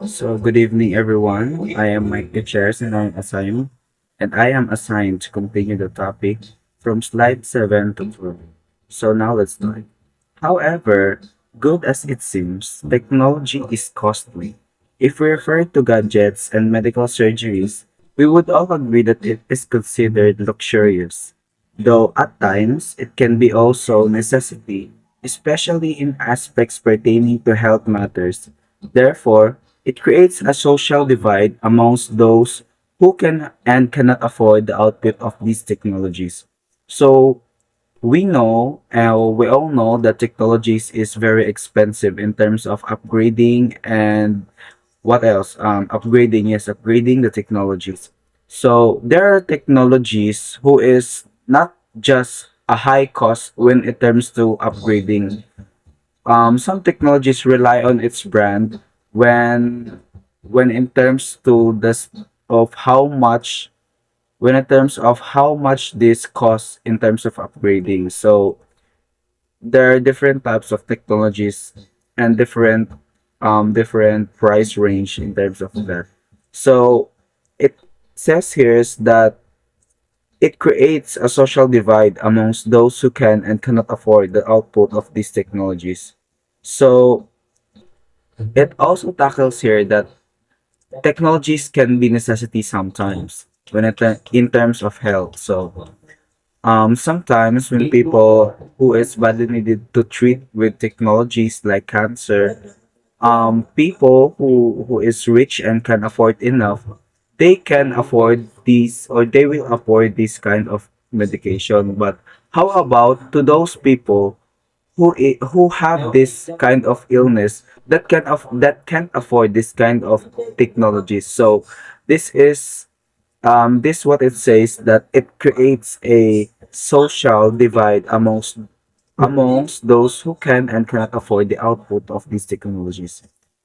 So, good evening, everyone. I am Mike Gutierrez, and I am assigned to continue the topic from slide 7 to 12. So, now let's start. However, good as it seems, technology is costly. If we refer to gadgets and medical surgeries, we would all agree that it is considered luxurious, though at times it can be also necessity, especially in aspects pertaining to health matters. Therefore, it creates a social divide amongst those who can and cannot afford the output of these technologies. So, we all know that technologies is very expensive in terms of upgrading and what else? Upgrading the technologies. So there are technologies who is not just a high cost when it comes to upgrading. Some technologies rely on its brand when when in terms to this of how much when in terms of how much this costs in terms of upgrading. So there are different types of technologies and different price range in terms of that. So it says here is that it creates a social divide amongst those who can and cannot afford the output of these technologies. So it also tackles here that technologies can be necessity sometimes in terms of health. So sometimes when people who is badly needed to treat with technologies like cancer, people who is rich and can afford enough, they can afford these or they will afford this kind of medication. But how about to those people who have this kind of illness that can't afford this kind of technologies? So this is this what it says that it creates a social divide amongst those who can and cannot afford the output of these technologies.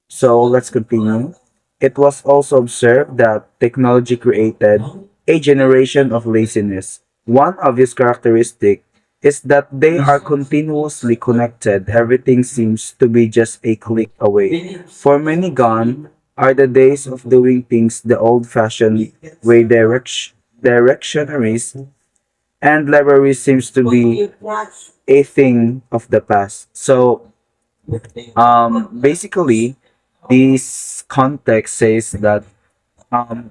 So let's continue. It was also observed that technology created a generation of laziness. One obvious characteristic is that they are continuously connected. Everything seems to be just a click away. For many, gone are the days of doing things the old fashioned way. Directionaries and libraries seems to be a thing of the past. So basically, this context says that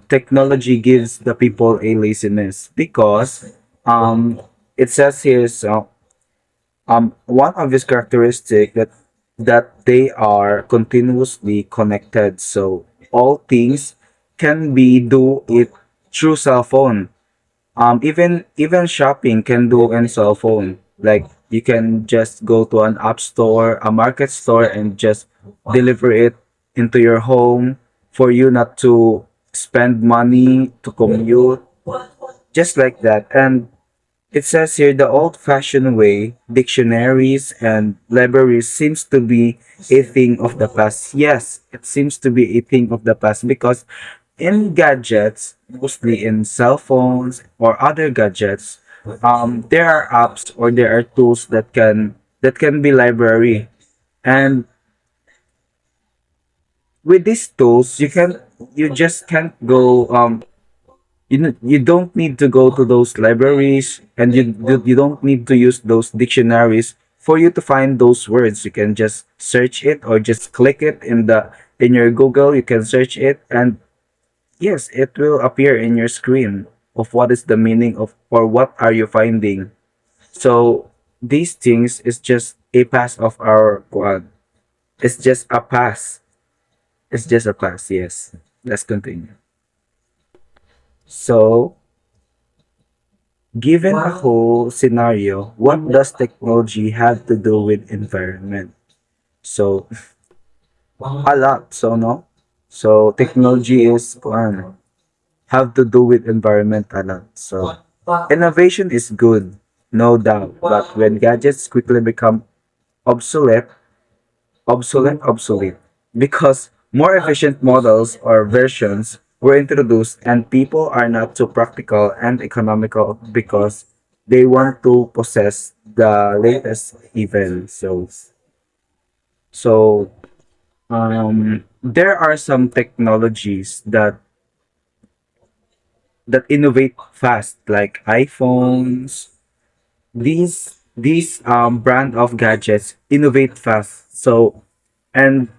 technology gives the people a laziness because it says here, so one obvious characteristic that they are continuously connected. So all things can be do it through cell phone. Even shopping can do in cell phone. Like you can just go to an app store, a market store, and just deliver it into your home for you not to spend money to commute, just like that. And it says here the old-fashioned way, dictionaries and libraries seems to be a thing of the past. Yes, it seems to be a thing of the past because in gadgets, mostly in cell phones or other gadgets, there are apps or there are tools that can be library. And with these tools, you just can't go you don't need to go to those libraries, and you don't need to use those dictionaries for you to find those words. You can just search it or just click it in your Google. You can search it, and yes, it will appear in your screen of what is the meaning of or what are you finding. So these things is just a pass of our it's just a pass. It's just a pass. Yes, let's continue. So given a whole scenario, what does technology have to do with environment? So a lot. So no. So technology is have to do with environment a lot. So innovation is good, no doubt. But when gadgets quickly become obsolete, obsolete, because more efficient models or versions were introduced and people are not too practical and economical because they want to possess the latest even. So there are some technologies that innovate fast, like iPhones. These brand of gadgets innovate fast. So and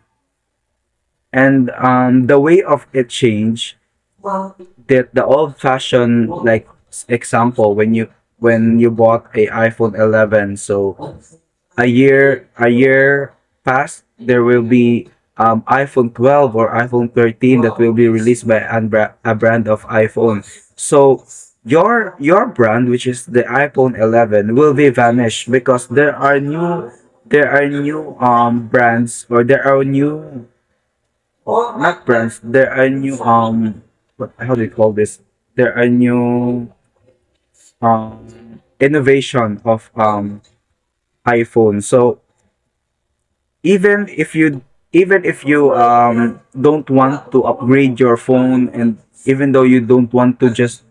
the way of it change, that the old fashioned, like example, when you bought a iPhone 11, so a year past, there will be iPhone 12 or iPhone 13 that will be released by a brand of iPhone. So your brand, which is the iPhone 11, will be vanished because there are new brands, or there are new, not brands, there are new, how do you call this, there are new innovation of iPhone. So even if you don't want to upgrade your phone, and even though you don't want to just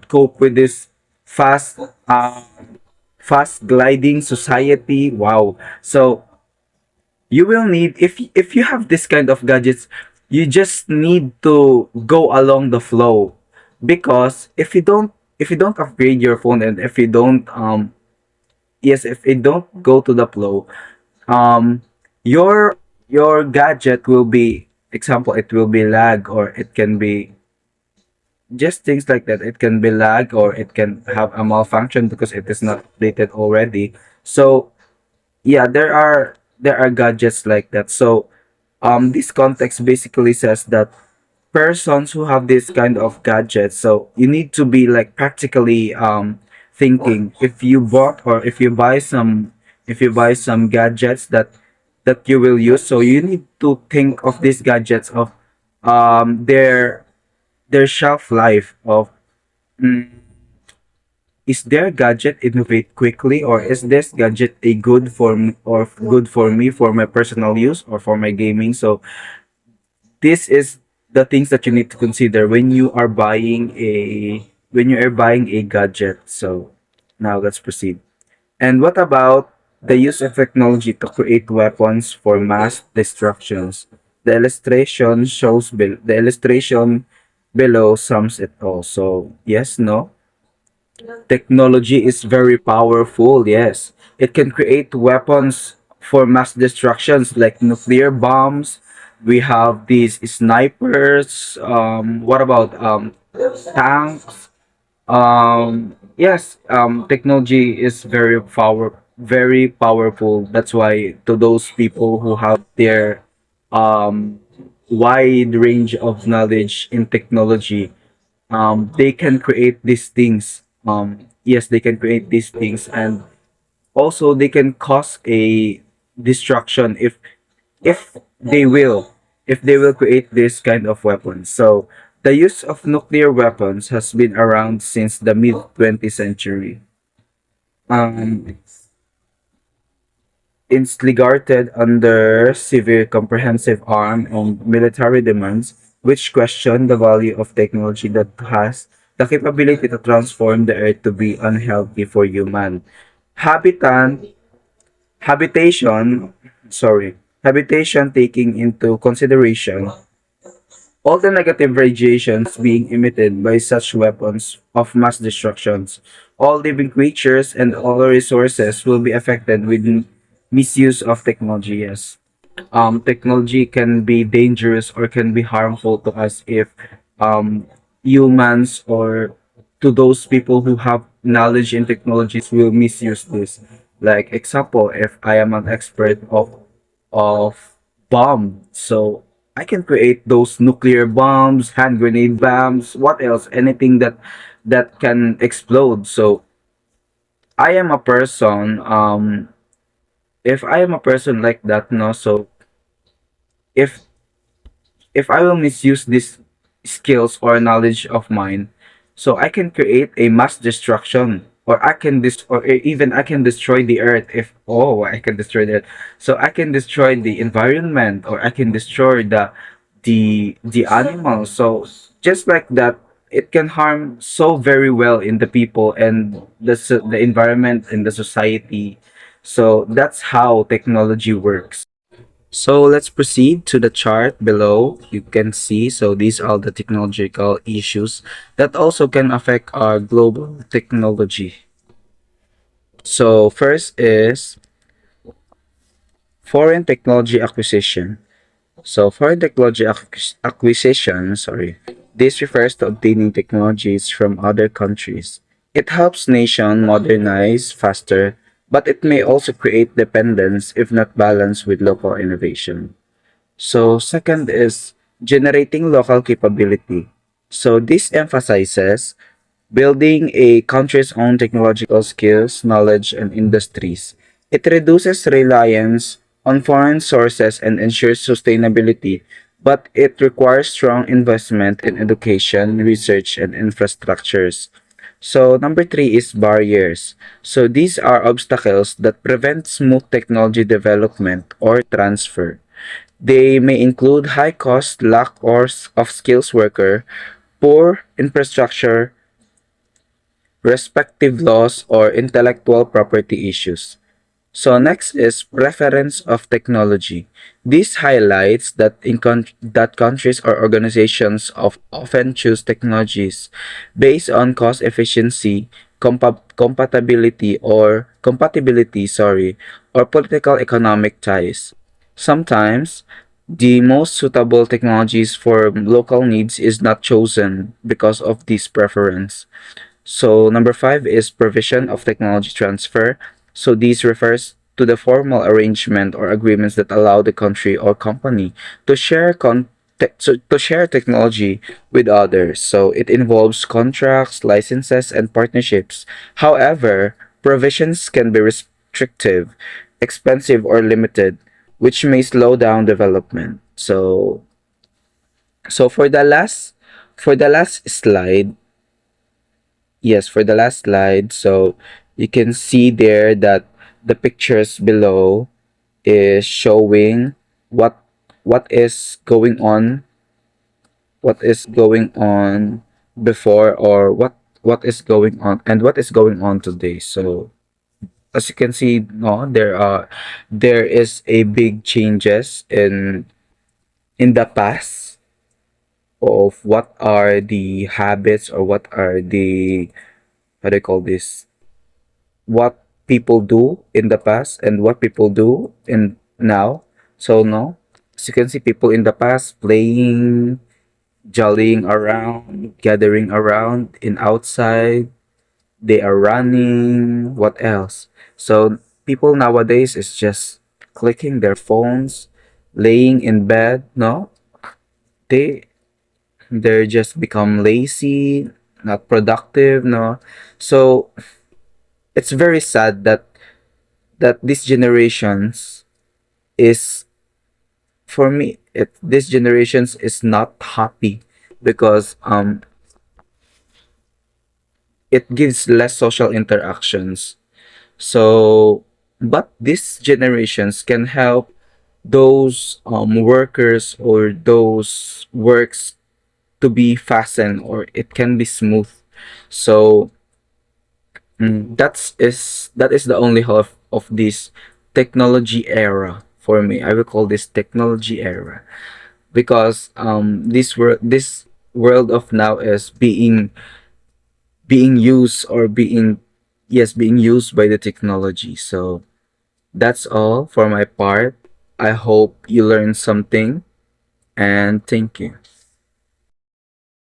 cope with this fast uh, fast gliding society, wow. So you will need, if you have this kind of gadgets, you just need to go along the flow, because if you don't upgrade your phone, and if you don't yes, if it don't go to the flow, um your gadget will be, example, it will be lag, or it can be just things like that. It can be lag, or it can have a malfunction because it is not updated already. So yeah, there are gadgets like that. So this context basically says that persons who have this kind of gadgets, so you need to be like practically thinking. If you bought, or if you buy some gadgets that you will use, so you need to think of these gadgets of their shelf life of, mm, is their gadget innovate quickly, or is this gadget a good for or good for me, for my personal use or for my gaming. So this is the things that you need to consider when you are buying a gadget. So now let's proceed. And what about the use of technology to create weapons for mass destructions? The illustration below sums it all. So yes, no. Technology is very powerful, yes. It can create weapons for mass destructions like nuclear bombs. We have these snipers. What about tanks? Yes, technology is very powerful. That's why, to those people who have their um wide range of knowledge in technology, they can create these things. Yes, they can create these things, and also they can cause a destruction if they will create this kind of weapons. So the use of nuclear weapons has been around since the mid 20th century. Um, it's regarded under severe comprehensive arm and military demands, which question the value of technology that has the capability to transform the earth to be unhealthy for human. Habitat habitation habitation, taking into consideration all the negative radiations being emitted by such weapons of mass destructions. All living creatures and all resources will be affected with misuse of technology. Yes. Technology can be dangerous or can be harmful to us if um, humans, or to those people who have knowledge in technologies, will misuse this. Like example, if I am an expert of bomb, so I can create those nuclear bombs, hand grenade bombs, what else, anything that can explode. So I am a person. If I am a person like that, no. So if if I will misuse these skills or knowledge of mine, so I can create a mass destruction, or even I can destroy the earth. If oh, I can destroy the earth, so I can destroy the environment, or I can destroy the animals. So just like that, it can harm so very well in the people and the environment and the society. So that's how technology works. So let's proceed to the chart below. You can see, so these are the technological issues that also can affect our global technology. So first is foreign technology acquisition. So foreign technology acquisition, sorry, this refers to obtaining technologies from other countries. It helps nation modernize faster, but it may also create dependence if not balanced with local innovation. So second is generating local capability. So this emphasizes building a country's own technological skills, knowledge, and industries. It reduces reliance on foreign sources and ensures sustainability, but it requires strong investment in education, research, and infrastructures. So number three is barriers. So these are obstacles that prevent smooth technology development or transfer. They may include high cost, lack of skills worker, poor infrastructure, respective laws, or intellectual property issues. So next is preference of technology. This highlights that that countries or organizations often choose technologies based on cost efficiency, compatibility, sorry, or political economic ties. Sometimes the most suitable technologies for local needs is not chosen because of this preference. So number five is provision of technology transfer. So this refers to the formal arrangement or agreements that allow the country or company to to share technology with others. So it involves contracts, licenses, and partnerships. However, provisions can be restrictive, expensive, or limited, which may slow down development. So for the last slide, yes, for the last slide, so you can see there that the pictures below is showing what what is going on, what is going on before, or what is going on and what is going on today. So as you can see, no, there is a big changes in the past of what are the habits or what are the, how do you call this, what people do in the past and what people do in now. So no, as you can see, people in the past playing, jollying around, gathering around in outside. They are running. What else? So people nowadays is just clicking their phones, laying in bed. No, they they're just become lazy, not productive. No, so it's very sad that these generations is, for me, this generations is not happy because it gives less social interactions. So but these generations can help those workers or those works to be fastened or it can be smooth. So that is the only half of this technology era. For me, I will call this technology era because this world of now is being used or being, yes, being used by the technology. So that's all for my part. I hope you learned something, and thank you.